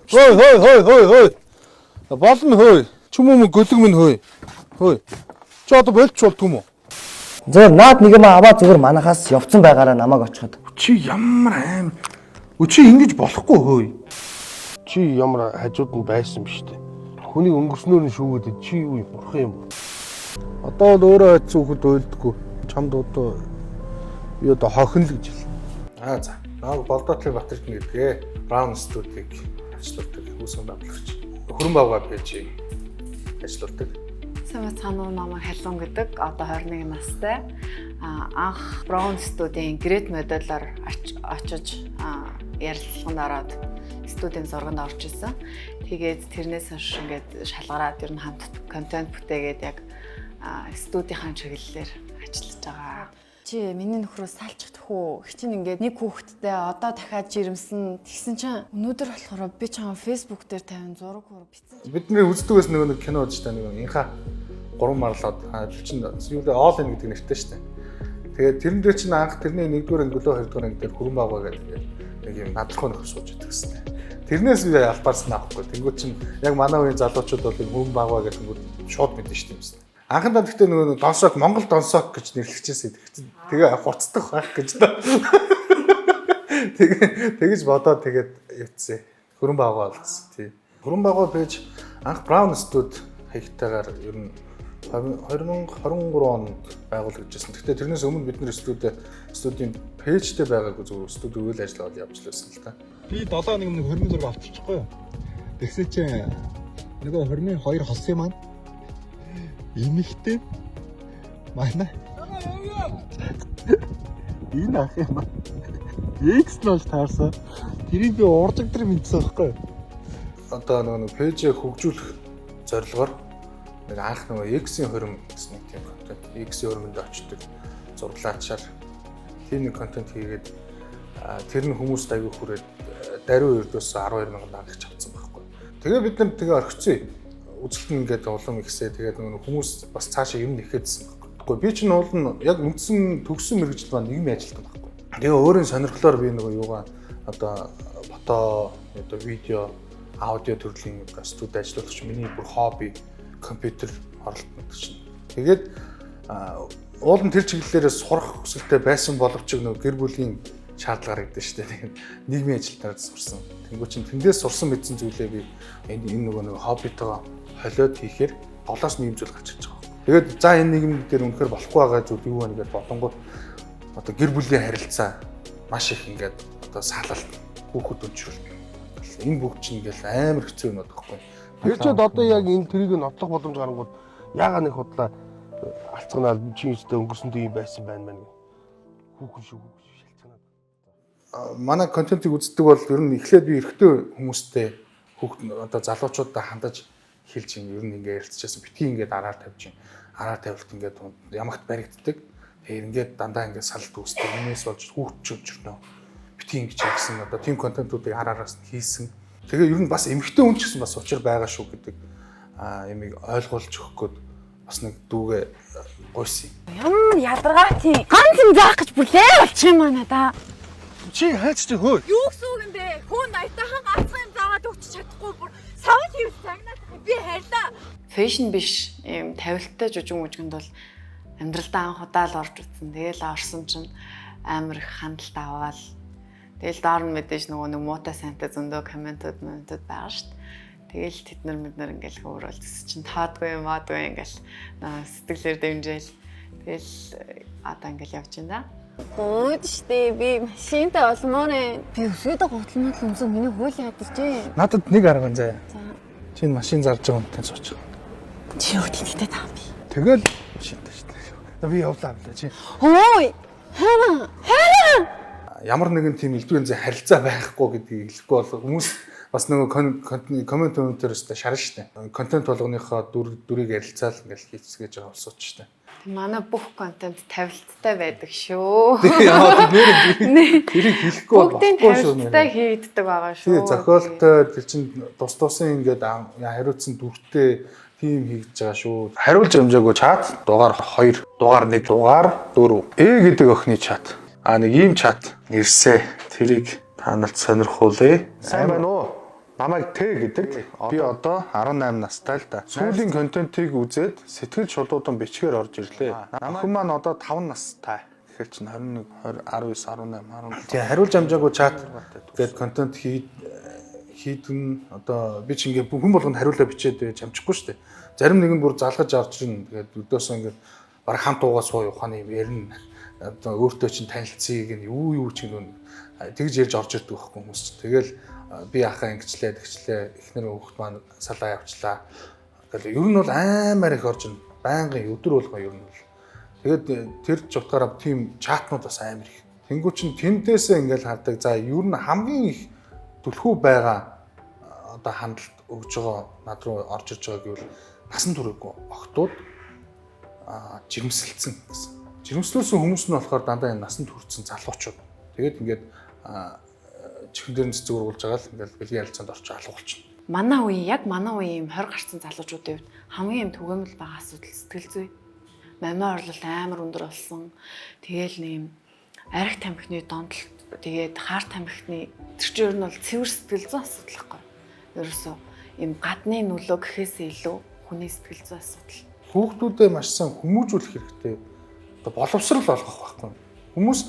Хөөе. Болно хөөе. Чүмүм гөлөг минь хөөе. Хөөе. Чи одоо болч болдгүй юм уу? Зөв наад нэг юм аваад зүгээр манахаас явцсан байгаараа намайг очиход. Чи ямар аим. Чи ингэж болохгүй хөөе. Чи ямар хажууд нь байсан биш үү? Хүнийг өнгөрснөөр нь шүүгээд чи юу бурхан юм бэ? Одоо л өөрөө хайцсан хүүхэд ойлдгүй. Чамд одоо би одоо хохин л гэж хэл. За. Наа Болдоотлын Батэрч гэдгээ Браун студийг ажилладаг үүсгэн байгуулагч. Хөрөн бавга пэйж ажилладаг. Самцаануу намайг Халуун гэдэг одоо 21 настай. Анх Браун студийн Great моделоор очиж ярилцлаганд ороод студийн зурганд орж исэн. Тэгээд тэрнээс хойш ингээд шалгараад ер нь хамт контент бүтээгээд яг студийнхаа чиглэлээр ажиллаж байгаа. Чи миний нөхрөөс салчихдах уу? Хичин ингээд нэг хүүхэдтэй одоо дахиад жирэмсэн. Тэгсэн чинь өнөөдөр болохоор би чам Facebook дээр тавин зураг бичсэн. Бидний үздэгээс нэг кино удаж та нэг инха 3 марлаад чинь юу лээ all in гэдэг нэртэй шүү дээ. Тэгээд тэрэн дээр чинь анх тэрний 1-р ангилоо 2-р анги дээр хөрөн бавга гэдэг нэг юм надлахын нөхөр сууж байдаг гэсэн. Тэрнээс би албаарсан аахгүй. Тэнгүүд чинь яг манай үеийн залуучууд бол хөрөн бавга гэдэг нь шууд мэдэн шүү дээ. Анхандаа гэхдээ нөгөө донсок Монгол донсок гэж нэрлэгчээсэй. Тэгээ хуцдах байх гэж даа. Тэгэж бодоод тэгээд явцсан. Хөрөн бавга болсон тий. Хөрөн бавга пэйж анх Браун студ хаягтайгаар ер нь 2023 онд байгуулагдсан. Гэхдээ тэрнээс өмнө бид нэр студийн пэйжтэй байгаагүй зүгээр студи үйл ажиллагаа явж лээсэн л та. Би 7-1 хөрмийн зураг авчихчихгүй юу. Тэгсээ чи нөгөө хөрмийн 2 холсын маань эмэгтэй манай энэ ах юм. X-нол таарсан. Тэрийг би урдаг дээр мэдсэн байхгүй юу? Одоо нөгөө пэйжээ хөгжүүлэх зорилгоор нэг анх нөгөө X-ийн хөрөм гэсэн нэг тийм контент X-ийн хөрөмөнд очдог зурлаачаар тийм нэг контент хийгээд тэр нь хүмүүст аягүй хүрээд даруй өрдөөс 12,000 дагагч авсан байхгүй. Тэгээ бид нар тэгээ орхицъя. Үзэлт нь ингээд улам ихсээ тэгээд нөгөө хүмүүс бас цаашаа юм нэхэдсэн байхгүй. Би чинь уул нь яг үндсэн төгссөн мэргэжил маань нийгмийн ажилтан байхгүй. Тэгээ өөрийн сонирхлоор би нөгөө юугаа одоо фото, одоо видео, аудио төрлийн студи ажиллуулах чинь миний бүр хобби компьютер оролтод чинь. Тэгээд уул нь тэр чиглэлээрээ сурах хүсэлтэй байсан боловч нөгөө гэр бүлийн шаардлагаар гэдэг шүү дээ. Тэгээд нийгмийн ажилтнаар сурсан. Тэнгуү чинь тэндээс сурсан мэдсэн зүйлээ би энэ нөгөө хоббитойгоо холиод хийхээр 7-ос нэг зүйл гарч ирж байгаа. Тэгээд за энэ нийгэм дээр үнэхээр болохгүй байгаа зүйл юу вэ гэдээ бодонгууд одоо гэр бүлийн харилцаа маш их ингээд одоо салалт хүүхэд өнчүүл. Энэ бүгд чинь ингээл амар хэцүү юм байна. Тэр ч одоо яг энэ трийг нь нотлох боломж гарангууд яагаад нэг худлаа алцганаал чи үстэй өнгөрсөндөө юм байсан байна мэн. Хүүхэн шүү шилцганаа. Манай контентыг үздэг бол ер нь эхлээд би эрэгтэй хүмүүстэй хүүхэд одоо залуучуудаа хандаж хэлж ер нь ингээ ярилцчихсан битгий ингээд араар тавьж араар тавилт ингээд ямагт баригддаг. Тэгэхээр ингээд дандаа ингээд салт үүсдэг. Энээс болж хүүхд чөмчөрнөө битгий ингэж ярьсан одоо тийм контентуудыг араараас нь хийсэн. Тэгээ ер нь бас эмэгтэй хүн ч гэсэн бас учир байгаа шүү гэдэг ямиг ойлгуулж өгөх гээд бас нэг дүүгээ гойсон. Ямар ядаргаа тийм ганц юм заах гэж бүлээ болчих юм байна да. Чи хайч чи хөө. Юу гэсэн үг юм бэ? Хүн аятайхан ганцхан юм заагаад өгч чадахгүй бүр савж хийв цагнаад би хайрлаа. Фэшн биш ийм тавилттай жижиг мужигнд бол амьдралдаа анх удаа л орж утсан. Тэгэл орсон чинь амар их хандлт аваад тэгэл доор нь мэдээж нөгөө нэг муутай сайнтай зөндөө комментууд байгаа шүү дээ. Тэгэл тэд нар ингээл хөөрөлдсөн чинь таадгүй юм аадгүй ингээл сэтгэлээр дэмжээл. Тэгэл одоо ингээл явж байна. Өөд штэ би машинтай олмоор би өсөөд гутлмал өмсөн миний хууль ядарч. Надад нэг арга байна заа. Чи машин зарж байгаа юмтай сууч. Чи юу гэдэгтэй таа би. Тэгэл машинтай штэ. Би явлаа блэ чи. Хөөе. Хараа. Ямар нэгэн тийм элдвэн зэ харилцаа байхгүй гэдгийг хэлэхгүй бол хүмүүс бас нөгөө комментүүдээр өстой шарна штэ. Контент болгоныхоо дүрийг ярилцаал ингээл хийцгээж байгаа болсооч штэ. Манай бүх контент тавилттай байдаг шүү. Тэрийг хэлэхгүй болохгүй шүү. Тавилттай хийгддэг байгаа шүү. Тэгээ зохиолтой тэр чин тус-тусын ингээд хариуцсан дүртэй тийм хийж байгаа шүү. Хариулж амжаагүй чат дугаар 2, дугаар 1, дугаар 4. Гэдэг охины чат. Нэг ийм чат ирсэ. Тэрийг танарт сонирхуулъя. Сайн байна уу? Намайг Т гэдэг. Би одоо 18 настай л да. Сүүлийн контентыг үзээд сэтгэл шулуудан бичгээр орж ирлээ. Охин маань одоо 5 настай. Тэгэхээр чинь 21, 20, 19, 18, 10. Тэгээ хариулж амжаагүй чат гэдэг контент хийдэн одоо би ч ингээ хүн болгонд хариулаа бичээд байж амжихгүй шүү дээ. Зарим нэг нь бүр залгаж орж ирнэ. Тэгээд өдөөсөө ингээ бараг хамт уугаа суу ухааны юм ярина. Одоо өөртөө чинь танилцъя гэн юу ч юм тэгж ярьж орж ирдэг байхгүй хүмүүс чинь. Тэгэл би ахаа ингэчлээ эхнэр хүүхд маань салаа явчлаа. Тэгэл ер нь бол аймаар их орж ирнэ. Байнгын өдөр болгоо ер нь бол. Тэгээд тэр жутгаараа тийм чатнууд бас амар их. Тэнгүү чин тэндээсээ ингээл хардаг. За ер нь хамгийн их түлхүү байгаа одоо хандлт өгж байгаа над руу орж иж байгаа гэвэл насан туршаагүй охтууд жирэмсэлцэн гэсэн. Жирэмслүүлсэн хүмүүс нь болохоор дандаа энэ насан туршсан залуучууд. Тэгээд ингээд чихэн дээр нь цэцэг ургуулж байгаа л ингээд бэлгийн харилцаанд орчих алгуулчихна. Манай үеийн юм 20 гарсан залуучуудын хувьд хамгийн юм түгээмэл байгаа асуудал сэтгэл зүй. Мамиа орлол амар өндөр болсон. Тэгээл нэм арх тамхины донтолт, тэгээд хаар тамхины тэр чинь ер нь бол цэвэр сэтгэл зүйн асуудал байхгүй. Ерөөсөө юм гадны нөлөө гэхээсээ илүү хүний сэтгэл зүйн асуудал. Хүүхдүүдээ маш сайн хүмүүжүүлэх хэрэгтэй. Одоо боловсрал олгох байхгүй. Хүмүүс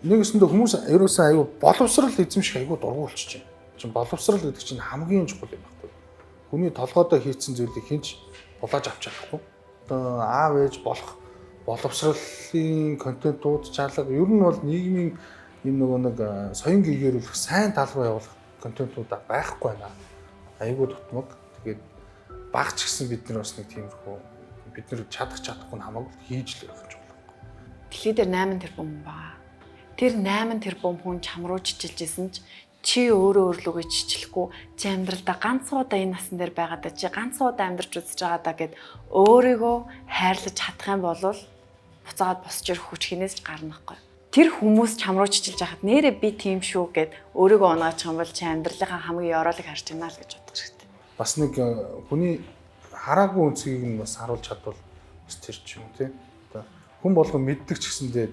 нэгэсэндээ хүмүүс ерөөсөө аюу боловсрал эзэмших аюу дургу болчих чинь. Чин боловсрал гэдэг чинь хамгийн чухал юм байна. Хүний толгойдоо хийцэн зүйлийг хинч булааж авч чадахгүй. Одоо аав ээж болох боловсролын контентууд чаалга ер нь бол нийгмийн энэ нөгөө нэг соён гээгэрүүлэх сайн тал руу явуулах контентуудаа байхгүй байна. Аюу дутмаг. Тэгээд багч гэсэн бид нар бас нэг тиймэрхүү бид нар чадахгүй хамаагүй хийж л явах юм байна. Дэлхий дээр 8 тэрбум хүн байгаа. Тэр 8 тэрбум хүн чамруу чижилжсэн чи өөрөө өөрлөгөө чичлэхгүй чи амьдралдаа ганцуудаа энэ насан дээр байгаадаа чи ганцуудаа амьдарч үзэж байгаадаа гэд өөрийгөө хайрлаж чадах юм бол буцаад босч ирэх хүч хинээс ч гарна хгүй. Тэр хүмүүс чамруу чижилж байхад нэрээ би тийм шүү гэд өөрийгөө оноочих юм бол чи амьдралынхаа хамгийн ёроолыг харж байна л гэж бодох хэрэгтэй. Бас нэг хүний хараагүй үнцгийг нь бас харуулж чадвал бас тэр ч юм тий. Одоо хүн болгон мэддэг ч гэсэндээ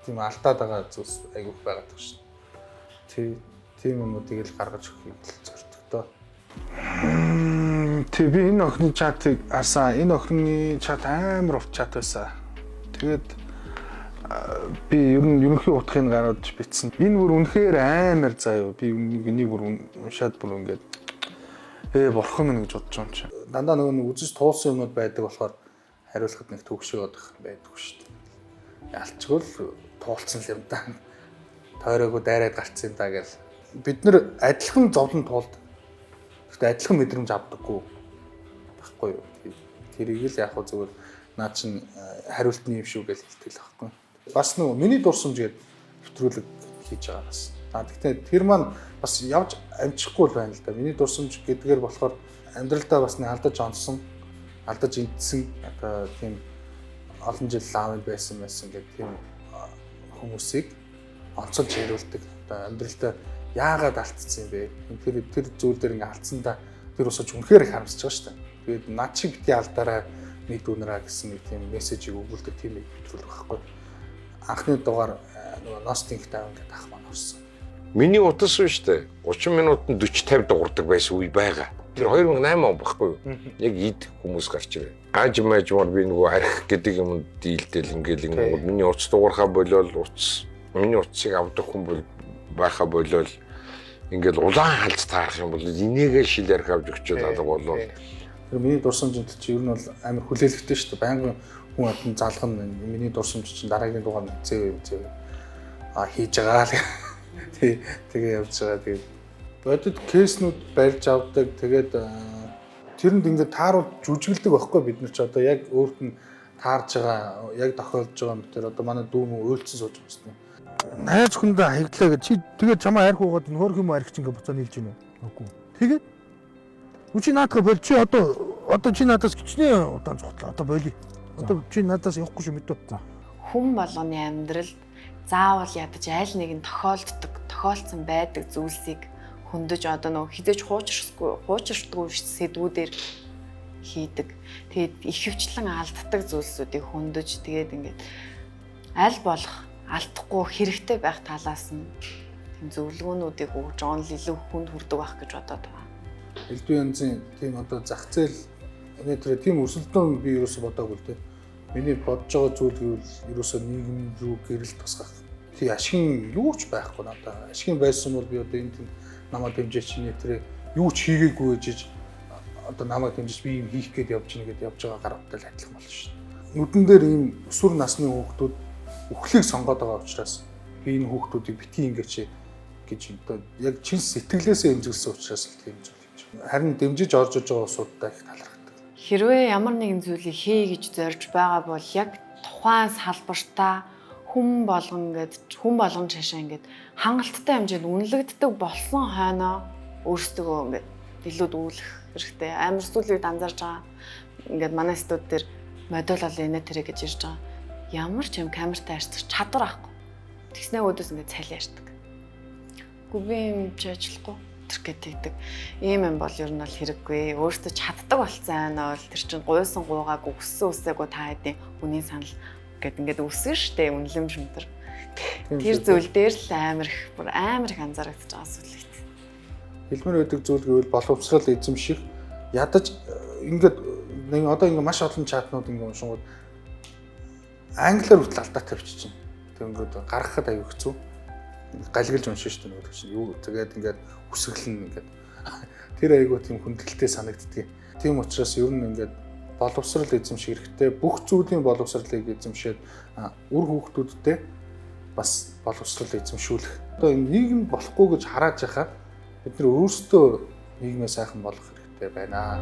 тийм алдаад байгаа зүйлс айгүйх байгаад байгаа шин. Тийм юмнуудыг л гаргаж өгөхийг л зорддог доо. Тэг би энэ охины чатыг харсан. Энэ охины чат амар урт чат байсан. Тэгээд би ер нь ерөнхий утгыг гаргаж бичсэн. Энэ бүр үнэхээр амар заяа. Би энийг бүр уншаад бүр ингээд бурхан минь гэж бодож байгаа юм чи. Дандаа нөгөө үзэж туулсан юмнууд байдаг болохоор хариулахад нэг төгшөө бодох байдаггүй шүү дээ. Ялчгүй л туулсан юм да. Тойроогүй дайраад гарцсан та гэл. Бид нэр адилхан зовлон туулдаг. Гэхдээ адилхан мэдрэмж авдаггүй байхгүй юу. Тэрийг л яг хөө зүгээр наа чин хариултны юм шүү гэж хэлдэг л байхгүй. Бас нөгөө миний дурсамж гээд нэвтрүүлэг хийж байгаа бас. Гэхдээ тэр маань бас явж амжихгүй л байна л да. Миний дурсамж гэдгээр болохоор амьдралдаа бас нэг алдаж онцсон, алдаж идсэн одоо тийм олон жил лав байсан гэдэг тийм хүмүүсийг онцолж яриулдаг. Одоо амьдралдаа яагаад алдсан юм бэ? Тэр зүйл дээр ингээ алдсандаа тэр усаж үнэхээр их харамсаж байгаа шүү дээ. Тэгээд над чи бити алдаараа нэг дүүнараа гэсэн нэг тийм мессежийг өгүүлдэг тийм нэг нэвтрүүлэг байхгүй. Анхны дугаар нөгөө Nosting тавин гэдэг ах маань орсон. Миний утас шүү дээ. 30 минутанд 40-50 дуурдаг байсан үе байгаа. Тэр 2008 он баггүй юу? Яг ид хүмүүс гарч ирээ. Аажмаар би нөгөө арх гэдэг юм дийлдэл ингээл миний утас дуурхаа болоод миний утсыг авдаг хүн бол байха болол ингээл улаан халж таарах юм бол энийгээ шил ярих авч өгчөөд алга болов. Тэр миний дурсамжинд чи ер нь бол амар хүлээлттэй шүү дээ. Байнгын хүн адны залгана миний дурсамж чинь дараагийн дугаар зэв хийж байгаа л. Тэгээ явж байгаа. Тэгээд бодит кейснүүд барьж авдаг. Тэгээд тэрэнд ингээд тааруулж жүжиглдэг байхгүй бид нар ч одоо яг өөрт нь таарж байгаа яг тохиолдож байгаа юм тэр одоо манай дүү мө өөлцсөн сууж байгаа юм. Найз хүндээ хаягдлаа гэж чи тэгээд чамаа арх уугаад нөхөр юм арх чинь ингээд буцаа нийлж гинэ. Үгүй. Тэгээд үчи наадах бол чи одоо чи надаас гिचнээ удаан цуглаа. Одоо болий. Одоо чи надаас явахгүй шүү мэдв. Хүн болгоны амьдралд заавал ядаж айл нэгэн тохиолдсон байдаг зүйлсийг хөндөж одоо нөгөө хизээж хуучиршдаггүй сэдвүүдээр хийдэг. Тэгээд ихэвчлэн алддаг зүйлсүүдийг хөндөж тэгээд ингээд аль болох алдахгүй хэрэгтэй байх талаас нь тийм зөвлөгөөнүүдийг өгж он л илүү хүнд хүрдэг байх гэж бодоод байгаа. Элдв янзын тийм одоо зах зээл өнөөдөр тийм өрсөлдөөн би ерөөсө бодоагүй л дээ. Миний бодож байгаа зүйл гэвэл ерөөсө нийгэм рүү гэрэл тусгах. Тий ашигын юу ч байхгүй надаа. Ашигын байсан бол би одоо энд намайг дэмжиж чиний тэр юу ч хийгээгүй гэж одоо намайг дэмжиж би юм хийх гээд явж гинэ гэдээ явж байгаа гар утгатай адилхан болно шүү дээ. Нүдэн дээр ийм өсвөр насны хүүхдүүд үхлийг сонгоод байгаа учраас би энэ хүүхдүүдийг битгий ингэж гэж одоо яг чин сэтгэлээсээ эмзэглсэн учраас л тийм зүйл хийж байна. Харин дэмжиж орж иж байгаа усуудтай их талархдаг. Хэрвээ ямар нэгэн зүйлийг хий гэж зорж байгаа бол яг тухайн салбартаа хүн болгон шашаа ингээд хангалттай хэмжээнд үнэлэгддэг болсон хойноо өөрсдөө ингээд илүү дүүлэх хэрэгтэй. Амар зүйлийг анзаарж байгаа. Ингээд манай студ дээр модель ол инэ тэрэ гэж ирж байгаа. Ямар ч юм камертай харьцах чадвар байхгүй. Тэгснээ өөдөөс ингээд цалин ярьдаг. Гүби юм ч ажиллахгүй тэр гэдэг. Ийм юм бол ер нь бол хэрэггүй. Өөртөө чаддаг болцсон аа бол тэр чинь гуйсан гуугаагүй өссөн үсээгүй та хэдийн үнийн санал гэд ингээд өсгөн штэ үнэлэмж мэтэр. Тэр зүйл дээр л амар их анзаарэгдэж байгаа зүйл. Хэлмээр байдаг зүйл гэвэл боловсрал эзэмших ядаж ингээд одоо ингээд маш олон чатнууд ингээд уншингууд англиар хүртэл алдаа тавьчих чинь. Тэг ингээд гаргахад аюу хэцүү. Галгалж уншиж шүү дээ нөгөө чинь. Юу тэгээд ингээд үсгэлэн ингээд тэр аюу тийм хүндэлтэй санагддаг. Тийм учраас ер нь ингээд боловсрал эзэмших хэрэгтэй. Бүх зүйлийн боловсралыг эзэмшээд үр хүүхдүүдтэй бас боловсрал эзэмшүүлэх. Одоо энэ нийгэм болохгүй гэж хараад яхаа бид нар өөрсдөө нийгмээ сайхан болгох хэрэгтэй байна.